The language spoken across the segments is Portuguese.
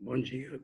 Bom dia.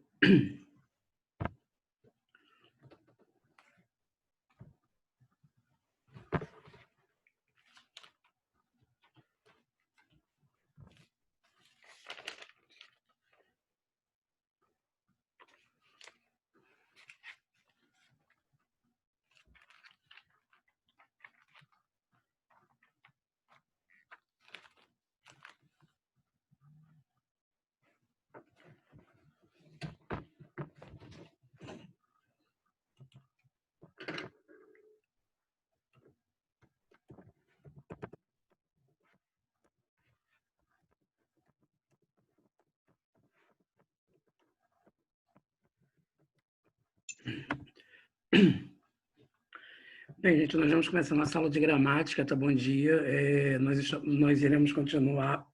Bem, gente, nós vamos começar nossa aula de gramática, tá? Bom dia. Nós iremos continuar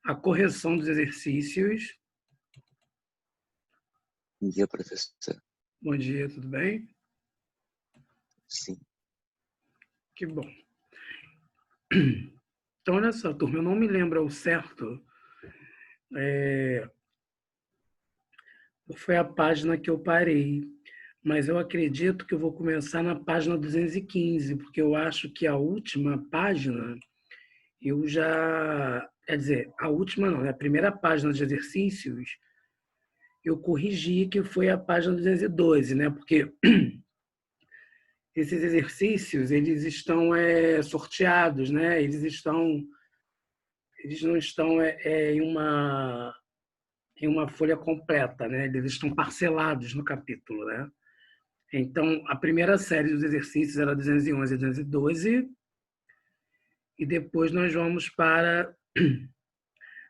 a correção dos exercícios. Bom dia, professor. Bom dia, tudo bem? Sim. Que bom. Então, olha só, turma, eu não me lembro ao certo qual foi a página que eu parei, mas eu acredito que eu vou começar na página 215, porque eu acho que a última página eu já... Quer dizer, a última não, né? A primeira página de exercícios eu corrigi, que foi a página 212, né? Porque esses exercícios, eles estão sorteados, né? Eles não estão em uma folha completa, né? Eles estão parcelados no capítulo, né? Então, a primeira série dos exercícios era 211 e 212, e depois nós vamos para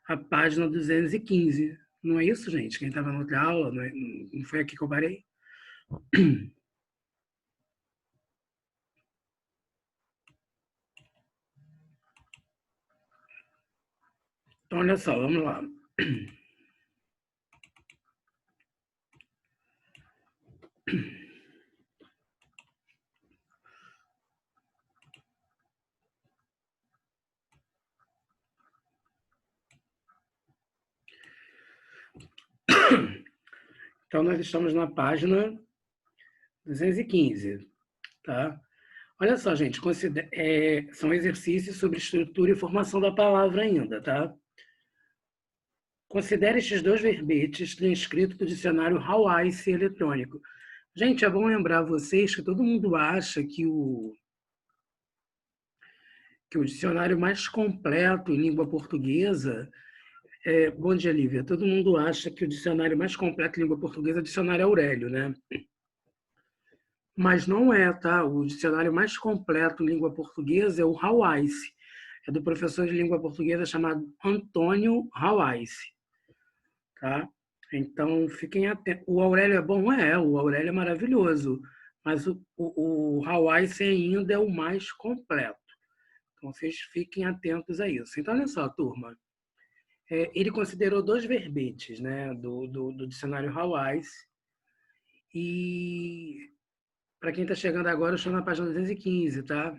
a página 215. Não é isso, gente? Quem estava na outra aula, não foi aqui que eu parei? Então, olha só, vamos lá. Então, nós estamos na página 215, tá? Olha só, gente, são exercícios sobre estrutura e formação da palavra ainda, tá? Considere estes dois verbetes transcritos do dicionário Hawaiian eletrônico. Gente, é bom lembrar vocês que todo mundo acha que o dicionário mais completo em língua portuguesa... Bom dia, Lívia. Todo mundo acha que o dicionário mais completo em língua portuguesa é o dicionário Aurélio, né? Mas não é, tá? O dicionário mais completo em língua portuguesa é o Hawaiian. É do professor de língua portuguesa chamado Antônio Hawaiian, tá? Então, fiquem atentos. O Aurélio é bom? O Aurélio é maravilhoso, mas o Hawaiian ainda é o mais completo. Então, vocês fiquem atentos a isso. Então, olha só, turma. Ele considerou dois verbetes, né, do dicionário Hawaiian. E, para quem está chegando agora, eu estou na página 215, tá?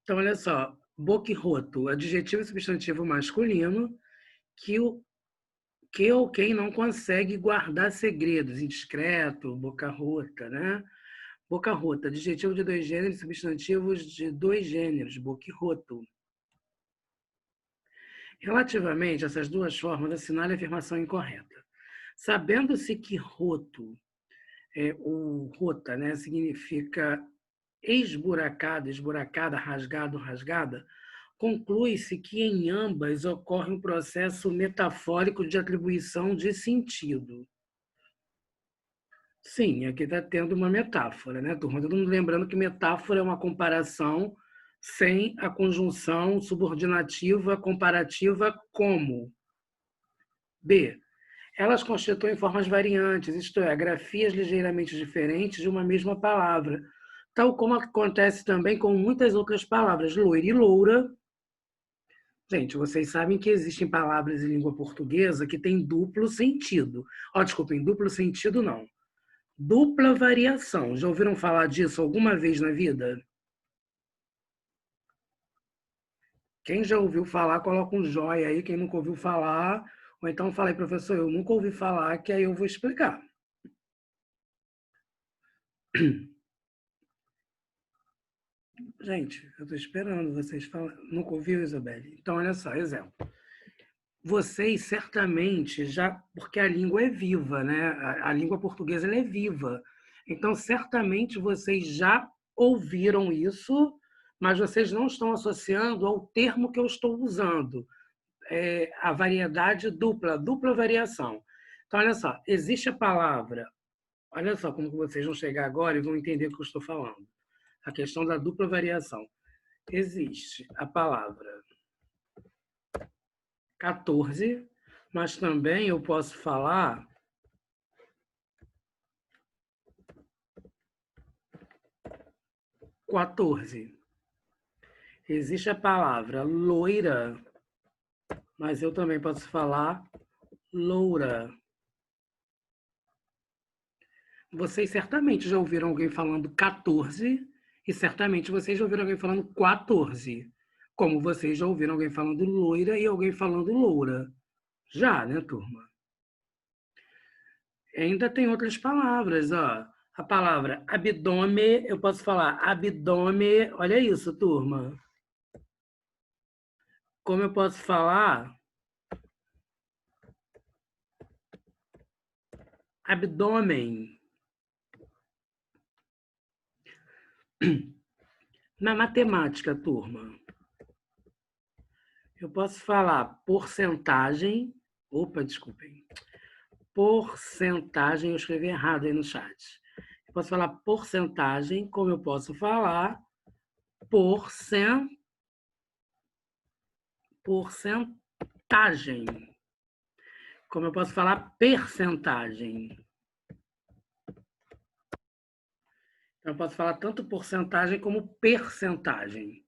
Então, olha só. Boquirroto, adjetivo e substantivo masculino, que ou quem não consegue guardar segredos, indiscreto, boca rota, né? Boca rota, adjetivo de dois gêneros, substantivos de dois gêneros, boquirroto. Relativamente a essas duas formas, assinale a afirmação incorreta. Sabendo-se que roto, o rota, né, significa esburacado, esburacada, rasgado, rasgada, conclui-se que em ambas ocorre um processo metafórico de atribuição de sentido. Sim, aqui está tendo uma metáfora, né, turma? Todo mundo lembrando que metáfora é uma comparação sem a conjunção subordinativa comparativa como. B. Elas constituem formas variantes, isto é, grafias ligeiramente diferentes de uma mesma palavra, tal como acontece também com muitas outras palavras, loira e loura. Gente, vocês sabem que existem palavras em língua portuguesa que têm duplo sentido. Desculpem, duplo sentido não. Dupla variação. Já ouviram falar disso alguma vez na vida? Quem já ouviu falar, coloca um joia aí. Quem nunca ouviu falar, ou então fala aí, professor, eu nunca ouvi falar, que aí eu vou explicar. Gente, eu estou esperando vocês falar. Nunca ouviu, Isabelle? Então, olha só, exemplo. Vocês certamente já, porque a língua é viva, né? A língua portuguesa ela é viva. Então, certamente vocês já ouviram isso, mas vocês não estão associando ao termo que eu estou usando, a variedade dupla, dupla variação. Então, olha só, existe a palavra, olha só como vocês vão chegar agora e vão entender o que eu estou falando. A questão da dupla variação. Existe a palavra 14, mas também eu posso falar 14. Existe a palavra loira, mas eu também posso falar loura. Vocês certamente já ouviram alguém falando 14 e certamente vocês já ouviram alguém falando 14. Como vocês já ouviram alguém falando loira e alguém falando loura. Já, né, turma? Ainda tem outras palavras, ó. A palavra abdômen, eu posso falar abdômen, olha isso, turma. Como eu posso falar abdômen. Na matemática, turma, eu posso falar porcentagem. Opa, desculpem. Porcentagem, eu escrevi errado aí no chat. Eu posso falar porcentagem, como eu posso falar porcentagem. Como eu posso falar percentagem. Então, eu posso falar tanto porcentagem como percentagem.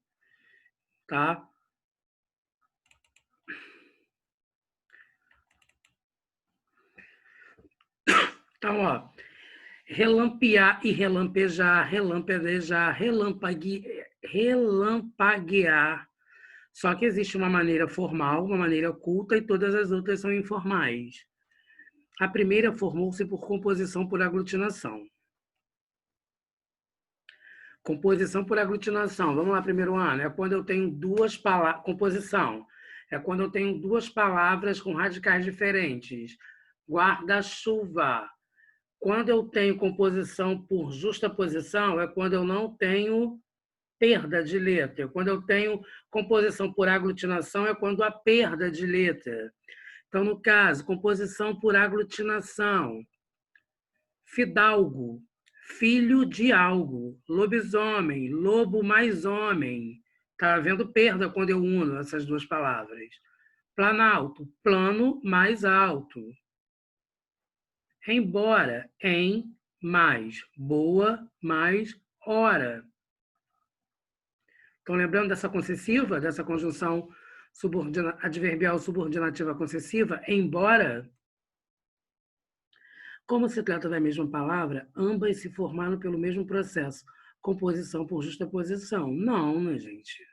Tá? Então, ó, relampear e relampejar, relampaguejar, relampaguear. Só que existe uma maneira formal, uma maneira culta e todas as outras são informais. A primeira formou-se por composição por aglutinação. Composição por aglutinação. Vamos lá, primeiro ano. É quando eu tenho duas palavras. Composição. É quando eu tenho duas palavras com radicais diferentes. Guarda-chuva. Quando eu tenho composição por justaposição, é quando eu não tenho perda de letra. Quando eu tenho composição por aglutinação, é quando há perda de letra. Então, no caso, composição por aglutinação. Fidalgo, filho de algo. Lobisomem, lobo mais homem. Está havendo perda quando eu uno essas duas palavras. Planalto, plano mais alto. Embora, em, mais, boa, mais, hora. Estão lembrando dessa concessiva, dessa conjunção adverbial subordinativa concessiva? Embora, como se trata da mesma palavra, ambas se formaram pelo mesmo processo, composição por justaposição. Não, né, gente?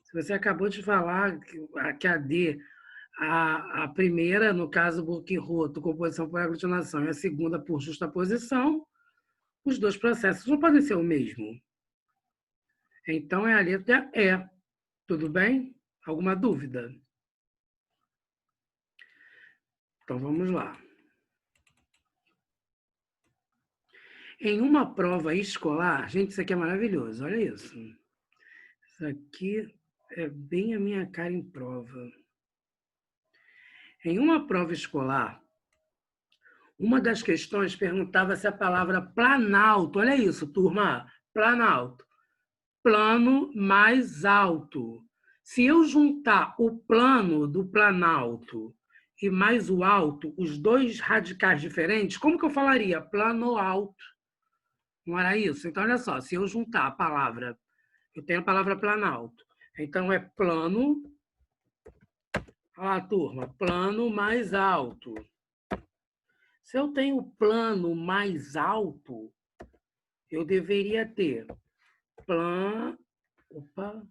Se você acabou de falar que a D, a primeira, no caso, boquirroto, composição por aglutinação, e a segunda por justaposição, os dois processos não podem ser o mesmo. Então, é a letra E. Tudo bem? Alguma dúvida? Então, vamos lá. Em uma prova escolar, gente, isso aqui é maravilhoso, olha isso. Isso aqui é bem a minha cara em prova. Em uma prova escolar, uma das questões perguntava se a palavra planalto, olha isso, turma, planalto, plano mais alto. Se eu juntar o plano do planalto e mais o alto, os dois radicais diferentes, como que eu falaria? Plano alto. Não era isso? Então, olha só, se eu juntar a palavra, eu tenho a palavra planalto, então é plano, olha lá, turma, plano mais alto. Se eu tenho plano mais alto, eu deveria ter opa,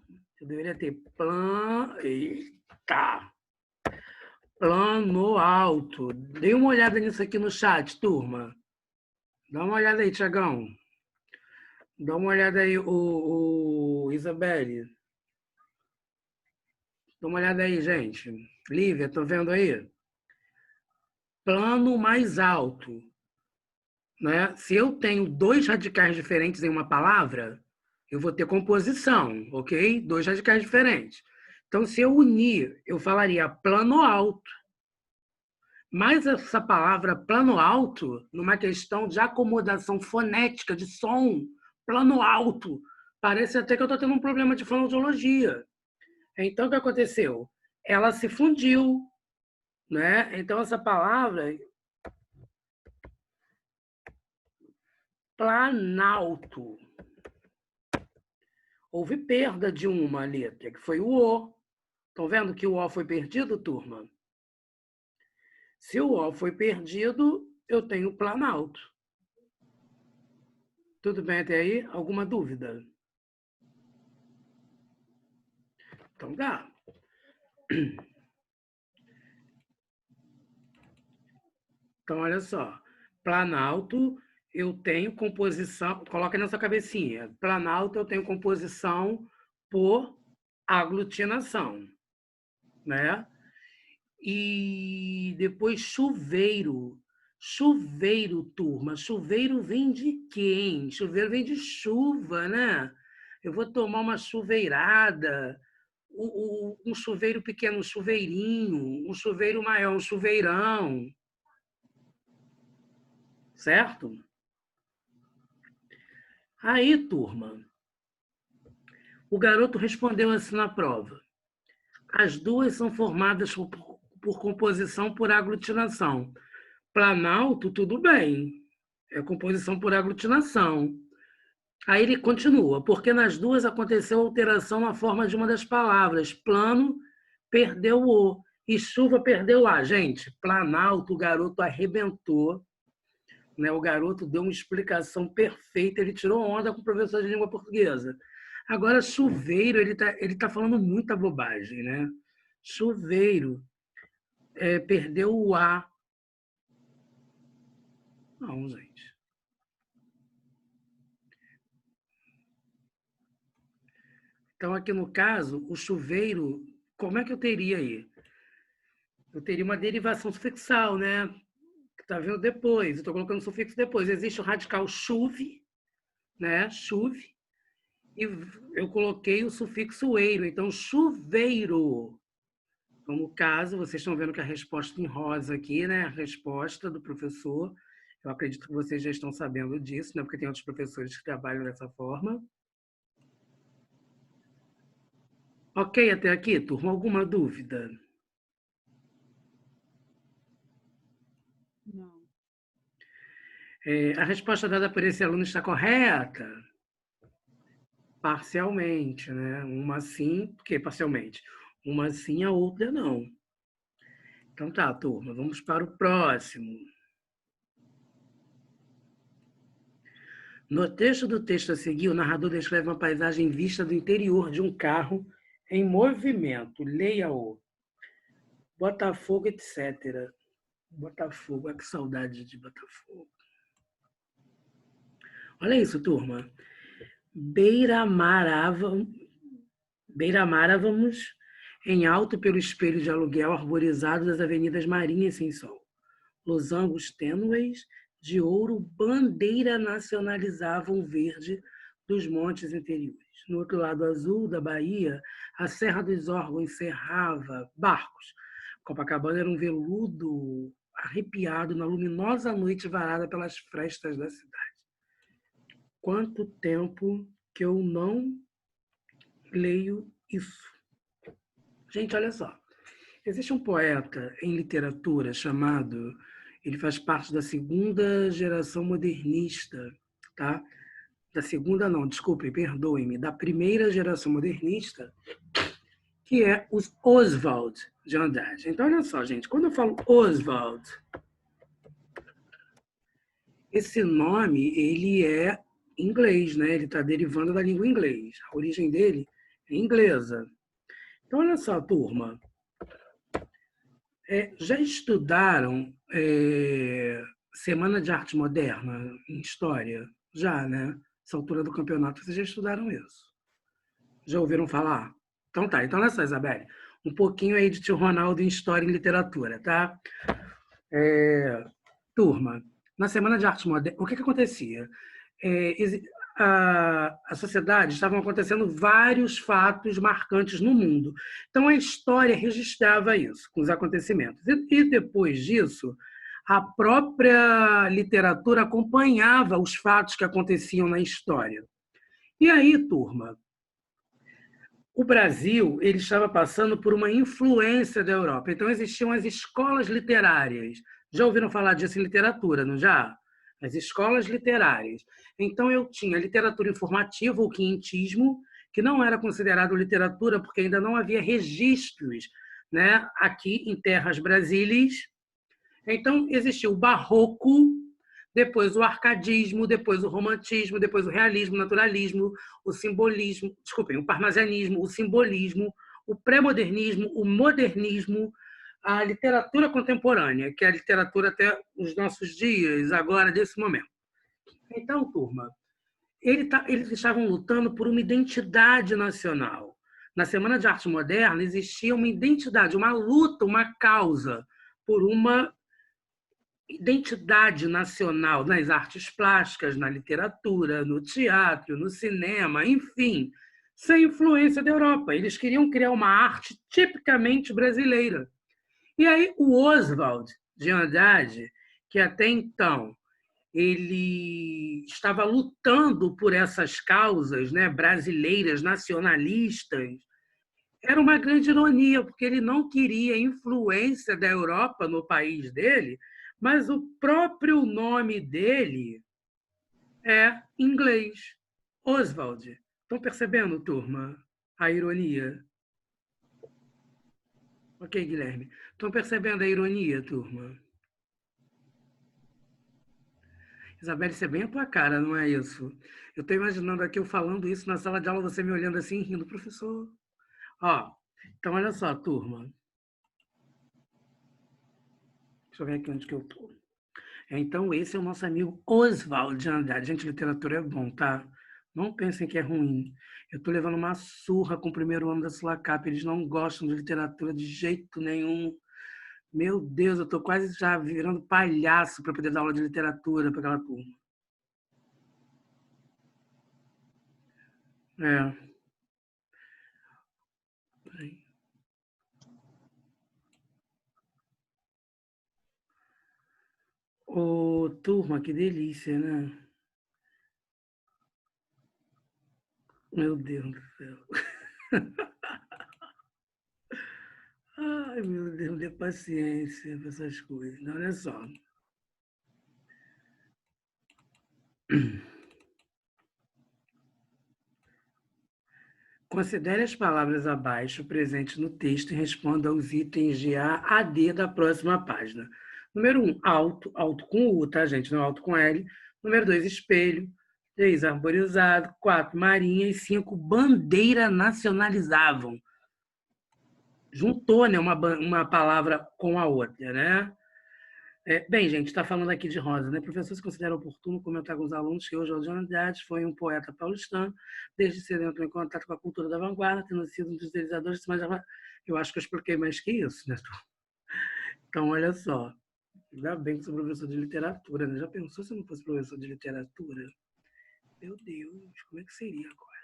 deveria ter Eita! Plano alto. Dê uma olhada nisso aqui no chat, turma. Dá uma olhada aí, Tiagão. Dá uma olhada aí, o Isabelle. Dá uma olhada aí, gente. Lívia, tô vendo aí? Plano mais alto. Né? Se eu tenho dois radicais diferentes em uma palavra, eu vou ter composição, ok? Dois radicais diferentes. Então, se eu unir, eu falaria plano alto. Mas essa palavra plano alto, numa questão de acomodação fonética, de som, plano alto, parece até que eu estou tendo um problema de fonoaudiologia. Então, o que aconteceu? Ela se fundiu, né? Então, essa palavra, planalto, houve perda de uma letra, que foi o O. Estão vendo que o O foi perdido, turma? Se o O foi perdido, eu tenho planalto. Tudo bem até aí? Alguma dúvida? Então dá. Então, olha só. Planalto, eu tenho composição... Coloca na sua cabecinha. Planalto, eu tenho composição por aglutinação, né? E depois chuveiro. Chuveiro, turma. Chuveiro vem de quem? Chuveiro vem de chuva, né? Eu vou tomar uma chuveirada, um chuveiro pequeno, um chuveirinho, um chuveiro maior, um chuveirão. Certo? Aí, turma, o garoto respondeu assim na prova. As duas são formadas por composição por aglutinação. Planalto, tudo bem. É composição por aglutinação. Aí ele continua, porque nas duas aconteceu alteração na forma de uma das palavras. Plano perdeu o e chuva perdeu lá. Gente, planalto, o garoto arrebentou. Né? O garoto deu uma explicação perfeita, ele tirou onda com o professor de língua portuguesa. Agora, chuveiro, ele tá falando muita bobagem. Né? Chuveiro, perdeu o A. Não, gente. Então, aqui no caso, o chuveiro, como é que eu teria aí? Eu teria uma derivação sufixal, né? Que está vendo depois. Estou colocando sufixo depois. Existe o radical chuve, né? Chuve. E eu coloquei o sufixo eiro. Então, chuveiro. Então, no caso, vocês estão vendo que a resposta em rosa aqui, né? A resposta do professor. Eu acredito que vocês já estão sabendo disso, né? Porque tem outros professores que trabalham dessa forma. Ok, até aqui, turma, alguma dúvida? Não. A resposta dada por esse aluno está correta? Parcialmente, né? Uma sim, porque parcialmente? Uma sim, a outra não. Então tá, turma, vamos para o próximo. No texto a seguir, o narrador descreve uma paisagem vista do interior de um carro em movimento. Leia-o. Botafogo, etc. Botafogo, que saudade de Botafogo. Olha isso, turma. Beiramarávamos em alto pelo espelho de aluguel arborizado das avenidas Marinha sem sol. Losangos tênues de ouro bandeira nacionalizavam o verde dos montes interiores. No outro lado azul da Bahia, a Serra dos Órgãos cerrava barcos. Copacabana era um veludo arrepiado na luminosa noite varada pelas frestas da cidade. Quanto tempo que eu não leio isso? Gente, olha só. Existe um poeta em literatura chamado... Ele faz parte da segunda geração modernista, tá? Da segunda não, desculpe, perdoem-me, da primeira geração modernista, que é os Oswald de Andrade. Então, olha só, gente, quando eu falo Oswald, esse nome, ele é inglês, né? Ele está derivando da língua inglesa. A origem dele inglesa. Então, olha só, turma. Já estudaram Semana de Arte Moderna em História? Já, né? Essa altura do campeonato, vocês já estudaram isso. Já ouviram falar? Então tá, então olha só, Isabelle. Um pouquinho aí de tio Ronaldo em História e Literatura, tá? Turma, na Semana de Arte Moderna, o que acontecia? A sociedade estavam acontecendo vários fatos marcantes no mundo. Então, a história registrava isso, com os acontecimentos. E depois disso, a própria literatura acompanhava os fatos que aconteciam na história. E aí, turma, o Brasil ele estava passando por uma influência da Europa. Então, existiam as escolas literárias. Já ouviram falar disso em literatura, não já? As escolas literárias. Então, eu tinha literatura informativa, ou quinhentismo, que não era considerado literatura porque ainda não havia registros, né, aqui em terras brasílias. Então, existiu o barroco, depois o arcadismo, depois o romantismo, depois o realismo, o naturalismo, o simbolismo, desculpem, o parnasianismo, o simbolismo, o pré-modernismo, o modernismo, a literatura contemporânea, que é a literatura até os nossos dias, agora, desse momento. Então, turma, eles estavam lutando por uma identidade nacional. Na Semana de Arte Moderna existia uma identidade, uma luta, uma causa por uma identidade nacional nas artes plásticas, na literatura, no teatro, no cinema, enfim, sem influência da Europa. Eles queriam criar uma arte tipicamente brasileira. E aí o Oswald de Andrade, que até então ele estava lutando por essas causas, né, brasileiras, nacionalistas, era uma grande ironia, porque ele não queria influência da Europa no país dele, mas o próprio nome dele é inglês, Oswald. Estão percebendo, turma, a ironia? Ok, Guilherme. Estão percebendo a ironia, turma? Isabelle, isso é bem a tua cara, não é isso? Eu estou imaginando aqui eu falando isso na sala de aula, você me olhando assim, rindo, professor. Ó, então olha só, turma. Deixa eu ver aqui onde que eu estou. Então, esse é o nosso amigo Oswald de Andrade. Gente, literatura é bom, tá? Não pensem que é ruim. Eu estou levando uma surra com o primeiro ano da Sulacap. Eles não gostam de literatura de jeito nenhum. Meu Deus, eu estou quase já virando palhaço para poder dar aula de literatura para aquela turma. É. Ô, turma, que delícia, né? Meu Deus do céu. Ai, meu Deus, dê paciência para essas coisas. Olha só. Considere as palavras abaixo presentes no texto e responda aos itens de A a D da próxima página. Número 1, alto, alto com U, tá, gente? Não alto com L. Número 2, espelho. 3, arborizado. 4, marinha. E 5, bandeira nacionalizavam. Juntou, né, uma palavra com a outra, né? Bem, gente, está falando aqui de Rosa, né? Professor, se considera oportuno comentar com os alunos que hoje Oswald de Andrade foi um poeta paulistano, desde cedo entrou em contato com a cultura da vanguarda, tendo sido um dos idealizadores, mas eu acho que eu expliquei mais que isso, né? Então, olha só, ainda bem que sou professor de literatura, né? Já pensou se eu não fosse professor de literatura? Meu Deus, como é que seria agora?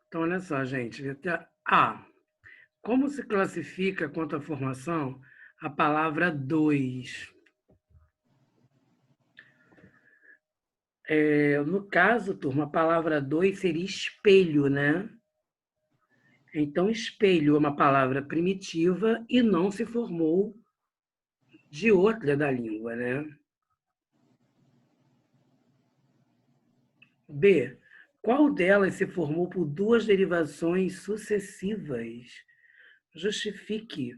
Então, olha só, gente. A. Como se classifica quanto à formação a palavra dois? No caso, turma, a palavra dois seria espelho, né? Então, espelho é uma palavra primitiva e não se formou de outra da língua, né? B. Qual delas se formou por duas derivações sucessivas? Justifique.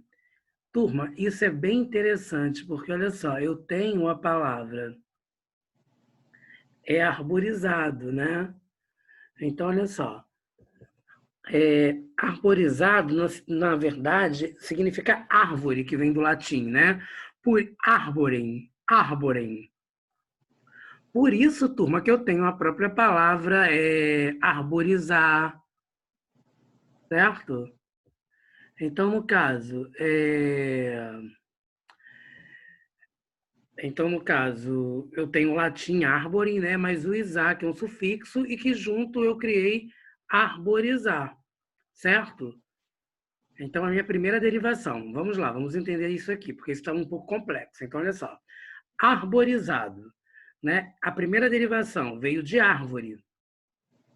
Turma, isso é bem interessante, porque olha só, eu tenho a palavra arborizado, né? Então, olha só, arborizado, na verdade, significa árvore, que vem do latim, né? Por arborem. Por isso, turma, que eu tenho a própria palavra arborizar, certo? Então, no caso, eu tenho o latim arborem, né? Mas o isar, que é um sufixo, e que junto eu criei arborizar, certo? Então, a minha primeira derivação. Vamos lá, vamos entender isso aqui, porque isso está um pouco complexo. Então, olha só. Arborizado, né? A primeira derivação veio de árvore,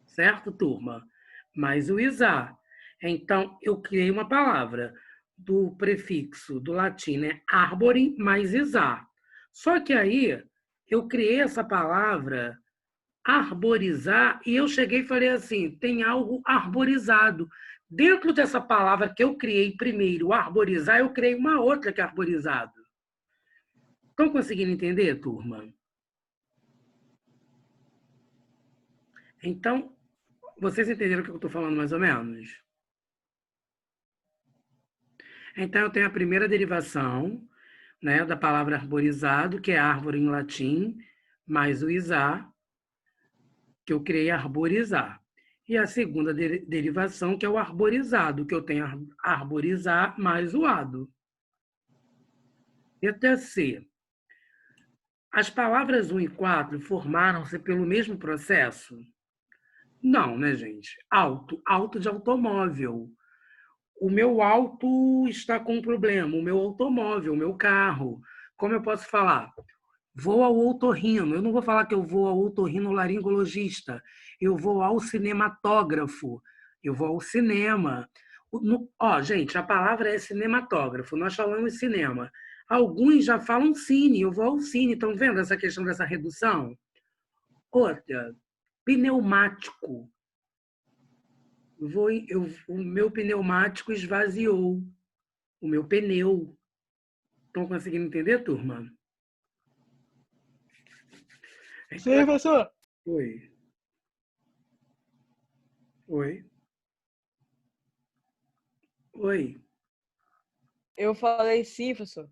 certo, turma? Mais o isar. Então, eu criei uma palavra do prefixo do latim, né? Arborem mais isar. Só que aí, eu criei essa palavra arborizar e eu cheguei e falei assim, tem algo arborizado. Dentro dessa palavra que eu criei primeiro, arborizar, eu criei uma outra que é arborizado. Estão conseguindo entender, turma? Então, vocês entenderam o que eu estou falando mais ou menos? Então, eu tenho a primeira derivação, né, da palavra arborizado, que é árvore em latim, mais o isar, que eu criei arborizar. E a segunda derivação, que é o arborizado, que eu tenho arborizar mais o ado. Letra C. As palavras 1 e 4 formaram-se pelo mesmo processo? Não, né, gente? Auto de automóvel. O meu auto está com um problema, o meu automóvel, o meu carro. Como eu posso falar? Vou ao otorrino. Eu não vou falar que eu vou ao otorrinolaringologista. Eu vou ao cinematógrafo. Eu vou ao cinema. Gente, a palavra é cinematógrafo. Nós falamos cinema. Alguns já falam cine. Eu vou ao cine. Estão vendo essa questão dessa redução? Outra, pneumático. O meu pneumático esvaziou. O meu pneu. Estão conseguindo entender, turma? Sim, professor. Oi. Oi. Oi. Eu falei sim, professor.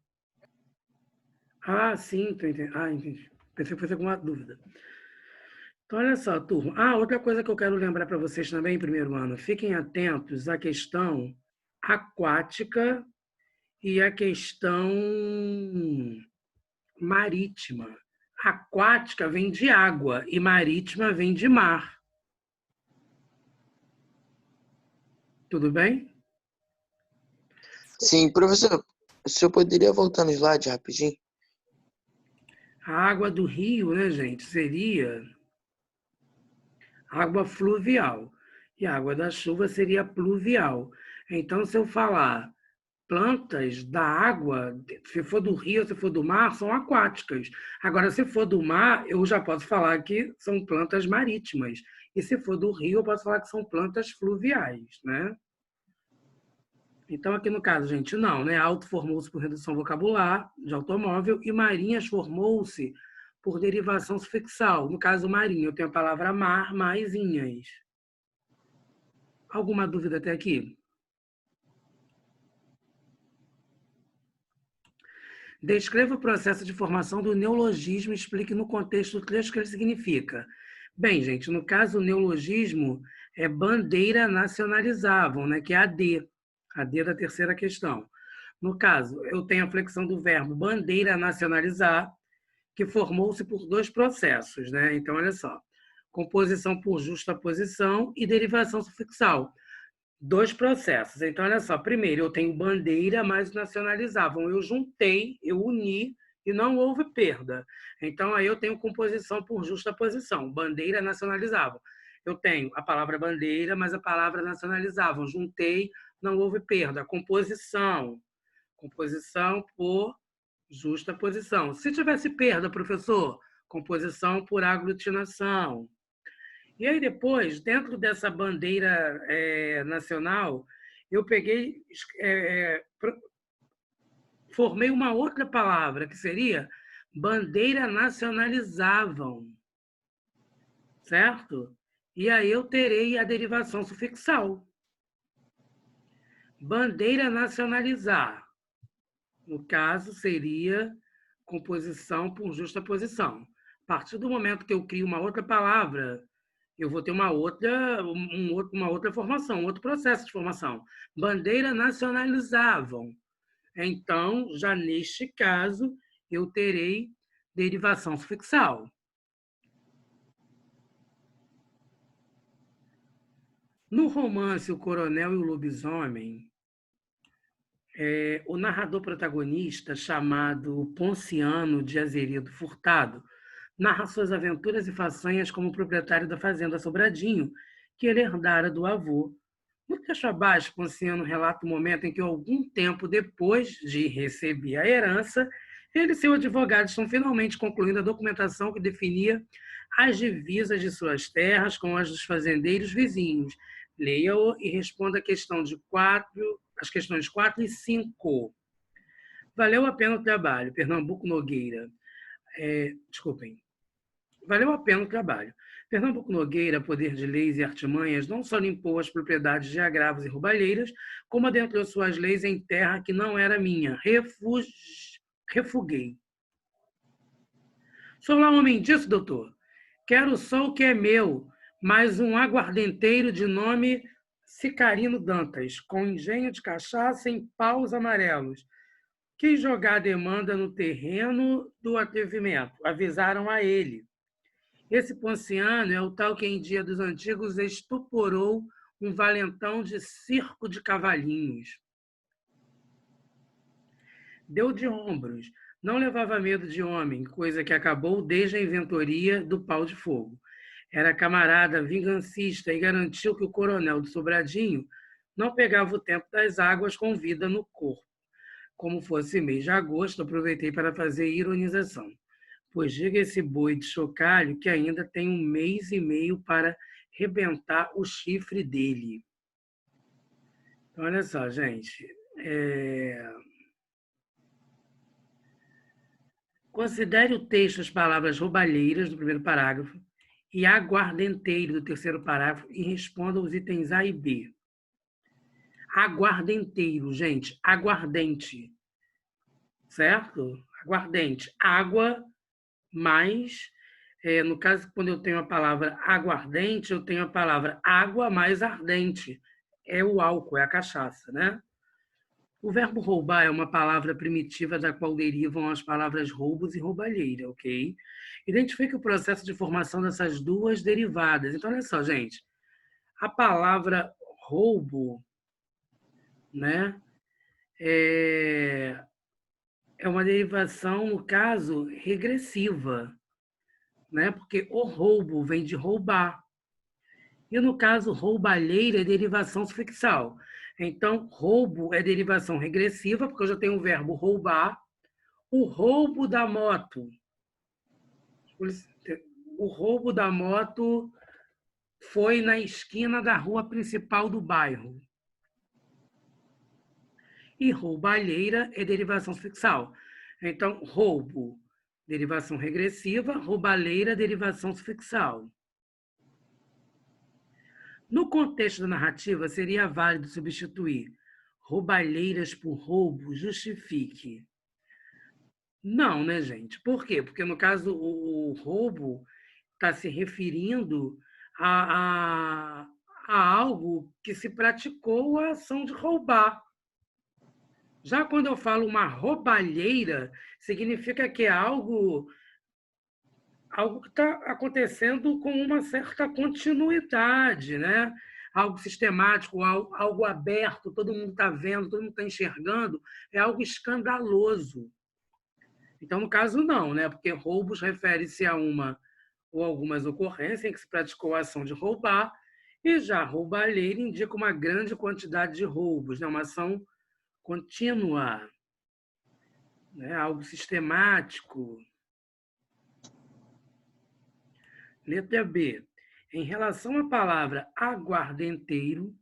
Ah, sim, tô entendendo. Ah, entendi. Pensei que fosse alguma dúvida. Então, olha só, turma. Outra coisa que eu quero lembrar para vocês também, em primeiro ano, fiquem atentos à questão aquática e à questão marítima. Aquática vem de água e marítima vem de mar. Tudo bem? Sim, professor, o senhor poderia voltar no slide rapidinho? A água do rio, né, gente, seria água fluvial. E a água da chuva seria pluvial. Então, se eu falar plantas da água, se for do rio, se for do mar, são aquáticas. Agora, se for do mar, eu já posso falar que são plantas marítimas. E se for do rio, eu posso falar que são plantas fluviais, né? Então, aqui no caso, gente, não, né? Auto formou-se por redução vocabular de automóvel e marinhas formou-se por derivação sufixal. No caso, marinho, eu tenho a palavra mar, mais inhas. Alguma dúvida até aqui? Descreva o processo de formação do neologismo e explique no contexto do texto o que ele significa. Bem, gente, no caso, o neologismo é bandeira nacionalizável, né, que é a D da terceira questão. No caso, eu tenho a flexão do verbo bandeira nacionalizar, que formou-se por dois processos, né? Então, olha só, composição por justaposição e derivação sufixal. Dois processos. Então, olha só, primeiro eu tenho bandeira mais nacionalizavam. Eu juntei, eu uni e não houve perda. Então, aí eu tenho composição por justaposição. Bandeira nacionalizavam. Eu tenho a palavra bandeira, mas a palavra nacionalizavam. Juntei, não houve perda. Composição. Composição por justaposição. Se tivesse perda, professor, composição por aglutinação. E aí depois, dentro dessa bandeira nacional, eu peguei, formei uma outra palavra, que seria bandeira nacionalizavam, certo? E aí eu terei a derivação sufixal. Bandeira nacionalizar. No caso, seria composição por justaposição. A partir do momento que eu crio uma outra palavra, eu vou ter uma outra formação, um outro processo de formação. Bandeira nacionalizavam. Então, já neste caso, eu terei derivação sufixal. No romance O Coronel e o Lobisomem, o narrador protagonista, chamado Ponciano de Azeredo Furtado, narra suas aventuras e façanhas como proprietário da fazenda Sobradinho, que ele herdara do avô. No trecho abaixo, Ponciano relata o momento em que, algum tempo depois de receber a herança, ele e seu advogado estão finalmente concluindo a documentação que definia as divisas de suas terras com as dos fazendeiros vizinhos. Leia-o e responda as questões 4 e 5. Valeu a pena o trabalho, Pernambuco Nogueira. Valeu a pena o trabalho. Pernambuco Nogueira, poder de leis e artimanhas, não só limpou as propriedades de agravos e roubalheiras, como adentrou suas leis em terra que não era minha. Refuguei. Sou lá homem disso, doutor. Quero só o que é meu, mas um aguardenteiro de nome Sicarino Dantas, com engenho de cachaça em paus amarelos. Quis jogar a demanda no terreno do atrevimento. Avisaram a ele. Esse Ponciano é o tal que, em dia dos antigos, estuporou um valentão de circo de cavalinhos. Deu de ombros. Não levava medo de homem, coisa que acabou desde a inventoria do pau de fogo. Era camarada vingancista e garantiu que o coronel do Sobradinho não pegava o tempo das águas com vida no corpo. Como fosse mês de agosto, aproveitei para fazer ironização. Pois diga esse boi de chocalho que ainda tem 1 mês e meio para rebentar o chifre dele. Então, olha só, gente. Considere o texto as palavras roubalheiras do primeiro parágrafo e aguardenteiro do terceiro parágrafo e responda os itens A e B. Aguardenteiro, gente, aguardente, certo? Aguardente, água mais, no caso, quando eu tenho a palavra aguardente, eu tenho a palavra água mais ardente, é o álcool, é a cachaça, né? O verbo roubar é uma palavra primitiva da qual derivam as palavras roubos e roubalheira, ok? Identifique o processo de formação dessas duas derivadas. Então, olha só, gente. A palavra roubo, né, é uma derivação, no caso, regressiva, né? Porque o roubo vem de roubar. E, no caso, roubalheira é derivação sufixal. Então, roubo é derivação regressiva, porque eu já tenho o verbo roubar. O roubo da moto. O roubo da moto foi na esquina da rua principal do bairro. E roubalheira é derivação sufixal. Então, roubo, derivação regressiva, roubalheira, derivação sufixal. No contexto da narrativa, seria válido substituir roubalheiras por roubo, justifique. Não, né, gente? Por quê? Porque, no caso, o roubo está se referindo a algo que se praticou a ação de roubar. Já quando eu falo uma roubalheira, significa que é algo que está acontecendo com uma certa continuidade, né? Algo sistemático, algo aberto, todo mundo está vendo, todo mundo está enxergando, é algo escandaloso. Então, no caso, não, né? Porque roubos refere-se a uma ou algumas ocorrências em que se praticou a ação de roubar, e já roubalheira indica uma grande quantidade de roubos, né? Uma ação contínua, né? Algo sistemático. Letra B. Em relação à palavra aguardenteiro,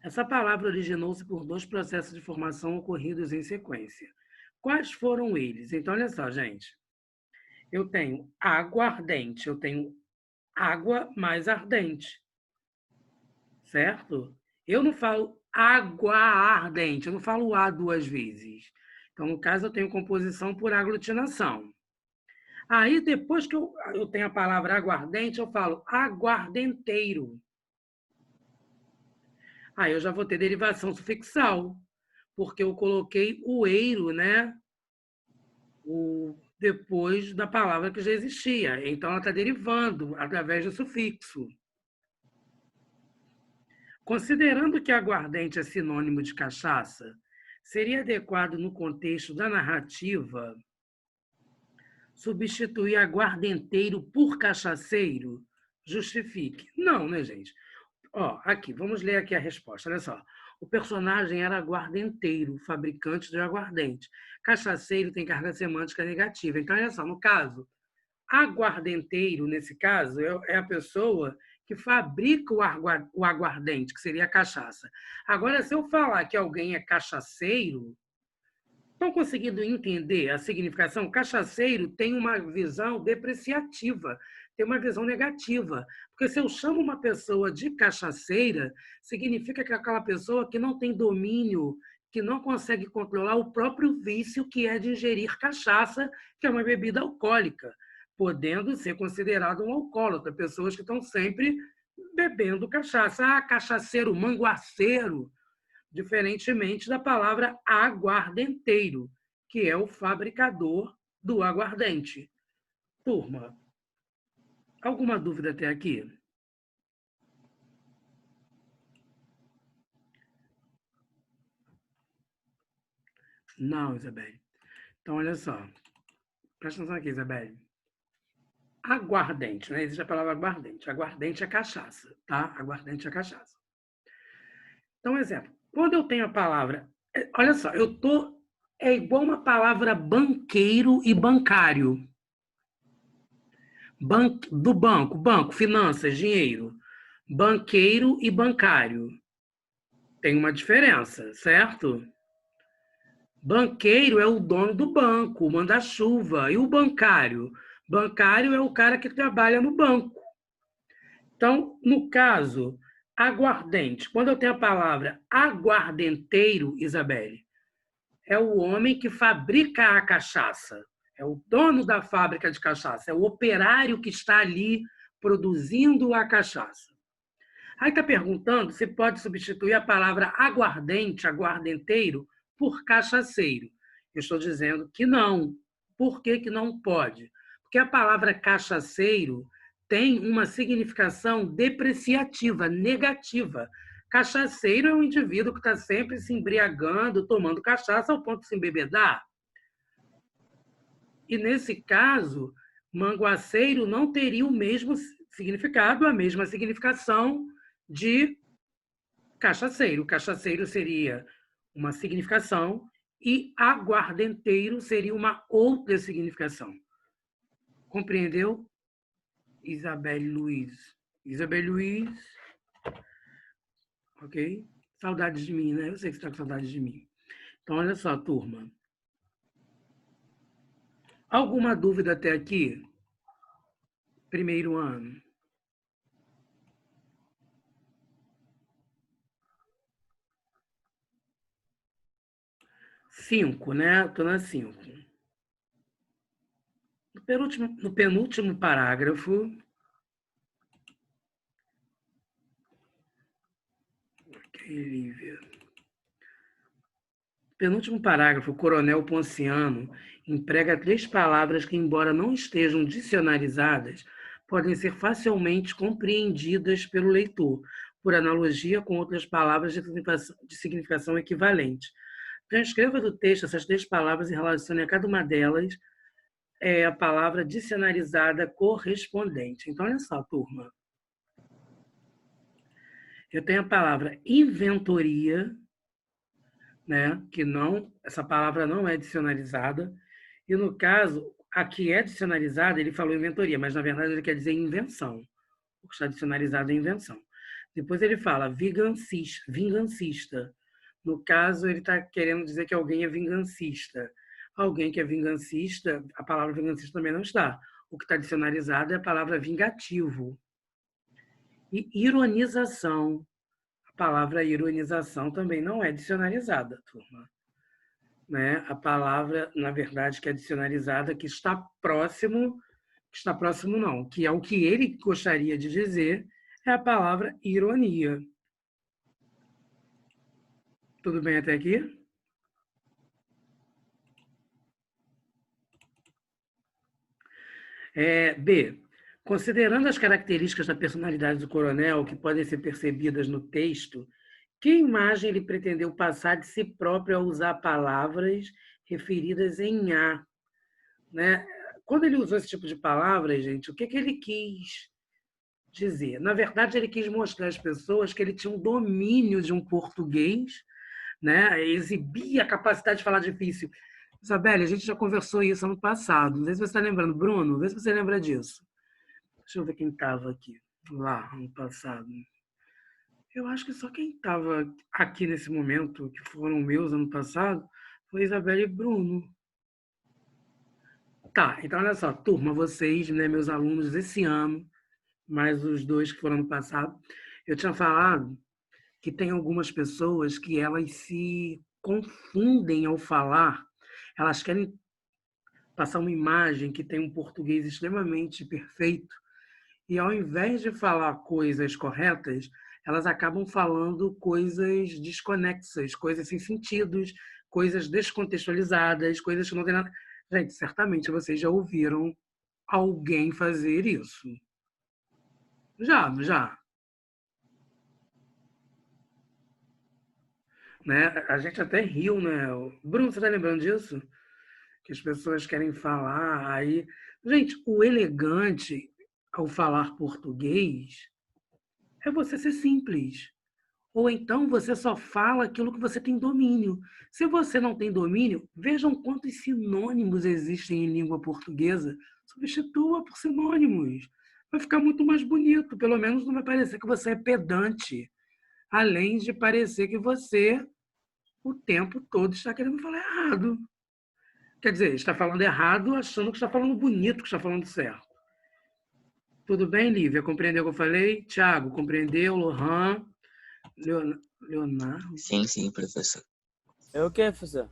Essa palavra originou-se por 2 processos de formação ocorridos em sequência. Quais foram eles? Então, olha só, gente. Eu tenho aguardente, eu tenho água mais ardente, certo? Eu não falo água ardente, eu não falo A 2 vezes. Então, no caso, eu tenho composição por aglutinação. Aí, depois que eu tenho a palavra aguardente, eu falo aguardenteiro. Aí eu já vou ter derivação sufixal, porque eu coloquei o eiro, né? Depois da palavra que já existia. Então, ela está derivando através do sufixo. Considerando que aguardente é sinônimo de cachaça, seria adequado, no contexto da narrativa, substituir aguardenteiro por cachaceiro? Justifique. Não, né, gente? Ó, aqui, vamos ler aqui a resposta. Olha só. O personagem era aguardenteiro, fabricante de aguardente. Cachaceiro tem carga semântica negativa. Então, olha só, no caso, aguardenteiro, nesse caso, é a pessoa que fabrica o aguardente, que seria a cachaça. Agora, se eu falar que alguém é cachaceiro, estão conseguindo entender a significação? Cachaceiro tem uma visão depreciativa, tem uma visão negativa. Porque se eu chamo uma pessoa de cachaceira, significa que é aquela pessoa que não tem domínio, que não consegue controlar o próprio vício que é de ingerir cachaça, que é uma bebida alcoólica, podendo ser considerado um alcoólatra, pessoas que estão sempre bebendo cachaça. Ah, cachaceiro, manguaceiro, diferentemente da palavra aguardenteiro, que é o fabricador do aguardente. Turma, alguma dúvida até aqui? Não, Isabelle. Então, olha só. Presta atenção aqui, Isabelle. Aguardente, né? Existe a palavra aguardente. Aguardente é cachaça, tá? Aguardente é cachaça. Então, exemplo. Quando eu tenho a palavra... Olha só, é igual uma palavra banqueiro e bancário. Do banco, finanças, dinheiro. Banqueiro e bancário. Tem uma diferença, certo? Banqueiro é o dono do banco, o manda-chuva. E o bancário? Bancário é o cara que trabalha no banco. Então, no caso, aguardente. Quando eu tenho a palavra aguardenteiro, Isabelle, é o homem que fabrica a cachaça. É o dono da fábrica de cachaça. É o operário que está ali produzindo a cachaça. Aí está perguntando se pode substituir a palavra aguardente, aguardenteiro, por cachaceiro. Eu estou dizendo que não. Por que que não pode? Porque a palavra cachaceiro tem uma significação depreciativa, negativa. Cachaceiro é um indivíduo que está sempre se embriagando, tomando cachaça ao ponto de se embebedar. E, nesse caso, manguaceiro não teria o mesmo significado, a mesma significação de cachaceiro. Cachaceiro seria uma significação e aguardenteiro seria uma outra significação. Compreendeu? Isabelle Luiz. Isabelle Luiz. Ok? Saudades de mim, né? Eu sei que você está com saudades de mim. Então, olha só, turma. Alguma dúvida até aqui? Primeiro ano. Cinco, né? Estou na 5. No penúltimo parágrafo, Lívia. Penúltimo parágrafo, o coronel Ponciano emprega 3 palavras que, embora não estejam dicionarizadas, podem ser facilmente compreendidas pelo leitor, por analogia com outras palavras de significação equivalente. Transcreva do texto essas 3 palavras e relacione a cada uma delas a palavra dicionarizada correspondente. Então, olha só, turma. Eu tenho a palavra inventoria, né? Que não, essa palavra não é dicionarizada. E, no caso, a que é dicionarizada, ele falou inventoria, mas, na verdade, ele quer dizer invenção. O que está dicionarizado é invenção. Depois ele fala vingancista. No caso, ele está querendo dizer que alguém é vingancista. Alguém que é vingancista, a palavra vingancista também não está. O que está dicionarizado é a palavra vingativo. E ironização. A palavra ironização também não é dicionarizada, turma. Né? A palavra, na verdade, que é dicionarizada, que está próximo não, que é o que ele gostaria de dizer, é a palavra ironia. Tudo bem até aqui? B. Considerando as características da personalidade do coronel que podem ser percebidas no texto, que imagem ele pretendeu passar de si próprio ao usar palavras referidas em A? Né? Quando ele usou esse tipo de palavras, gente, o que ele quis dizer? Na verdade, ele quis mostrar às pessoas que ele tinha um domínio de um português, né? Exibia a capacidade de falar difícil. Isabelle, a gente já conversou isso ano passado. Não sei se você está lembrando. Bruno, vê se você lembra disso. Deixa eu ver quem estava aqui, lá, ano passado. Eu acho que só quem estava aqui nesse momento, que foram meus ano passado, foi Isabelle e Bruno. Tá, então olha só, turma, vocês, né, meus alunos desse ano, mais os 2 que foram ano passado, eu tinha falado que tem algumas pessoas que elas se confundem ao falar, elas querem passar uma imagem que tem um português extremamente perfeito, e ao invés de falar coisas corretas, elas acabam falando coisas desconexas, coisas sem sentidos, coisas descontextualizadas, coisas que não tem nada. Gente, certamente vocês já ouviram alguém fazer isso. Já. Né? A gente até riu, né? Bruno, você está lembrando disso? Que as pessoas querem falar aí. Gente, o elegante ao falar português é você ser simples. Ou então você só fala aquilo que você tem domínio. Se você não tem domínio, vejam quantos sinônimos existem em língua portuguesa. Substitua por sinônimos. Vai ficar muito mais bonito. Pelo menos não vai parecer que você é pedante. Além de parecer que você, o tempo todo, está querendo falar errado. Quer dizer, está falando errado achando que está falando bonito, que está falando certo. Tudo bem, Lívia? Compreendeu o que eu falei? Tiago, compreendeu? Lohan? Leonardo? Sim, professor. É o que, professor?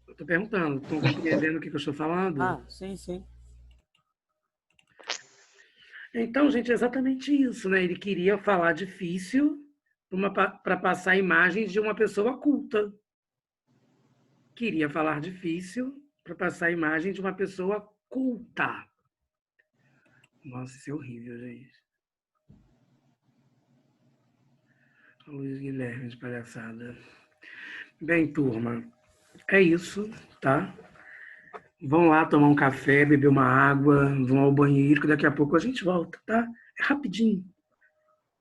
Eu estou perguntando, estão compreendendo o que eu estou falando? Ah, sim. Então, gente, é exatamente isso, né? Ele queria falar difícil para passar imagens de uma pessoa culta. Queria falar difícil para passar a imagem de uma pessoa culta. Nossa, isso é horrível, gente. Luiz Guilherme de palhaçada. Bem, turma, é isso, tá? Vão lá tomar um café, beber uma água, vão ao banheiro, que daqui a pouco a gente volta, tá? É rapidinho.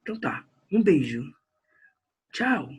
Então tá, um beijo. Tchau.